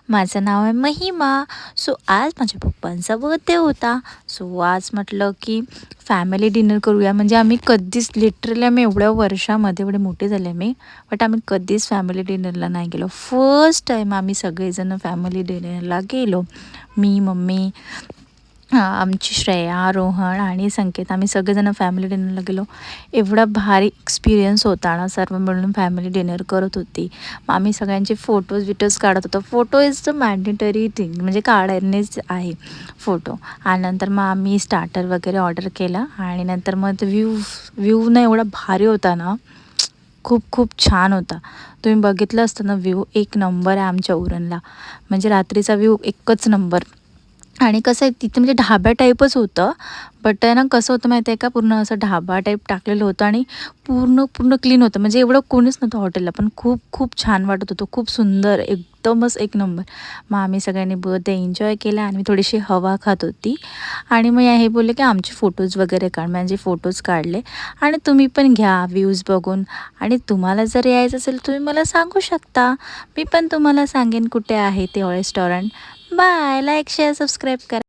माझं नाव आहे महिमा. सो आज माझ्या पप्पांचा बर्थडे होता. सो आज म्हटलं की फॅमिली डिनर करूया. म्हणजे आम्ही कधीच लिटरली आम्ही एवढ्या वर्षामध्ये एवढे मोठे झाले बट आम्ही कधीच फॅमिली डिनरला नाही गेलो. फर्स्ट टाईम आम्ही सगळेजण फॅमिली डिनरला गेलो. मी, मम्मी, आमची श्रेया, रोहन आणि संकेत, आम्ही सगळेजण फॅमिली डिनरला गेलो. एवढा भारी एक्सपिरियन्स होता ना. सर्व मिळून फॅमिली डिनर करत होती. मग आम्ही सगळ्यांचे फोटोज काढत होतो. Photo is the mandatory thing, म्हणजे काढणेच आहे फोटो. आणि नंतर मग आम्ही स्टार्टर वगैरे ऑर्डर केला आणि नंतर मग व्ह्यू ना एवढा भारी होता ना, खूप खूप छान होता. तुम्ही बघितलं असतं ना, व्ह्यू एक नंबर आहे आमच्या उरणला. म्हणजे रात्रीचा व्ह्यू एकच नंबर. आणि कसं आहे तिथे म्हणजे ढाब्या टाईपच होतं. बट आहे ना, कसं होतं माहिती आहे का, पूर्ण असं ढाबा टाईप टाकलेलं होतं आणि पूर्ण क्लीन होतं. म्हणजे एवढं कोणीच नव्हतं हॉटेलला, पण खूप खूप छान वाटत होतं. खूप सुंदर, एकदमच एक नंबर. मग आम्ही सगळ्यांनी बर्थडे एन्जॉय केला आणि मी थोडीशी हवा खात होती. आणि मग हे बोलले की आमचे फोटोज वगैरे काढ. म्हणजे फोटोज काढले आणि तुम्ही पण घ्या व्ह्यूज बघून. आणि तुम्हाला जर यायचं असेल तुम्ही मला सांगू शकता. मी पण तुम्हाला सांगेन कुठे आहे ते restaurant. Bye. Like, share, subscribe करा.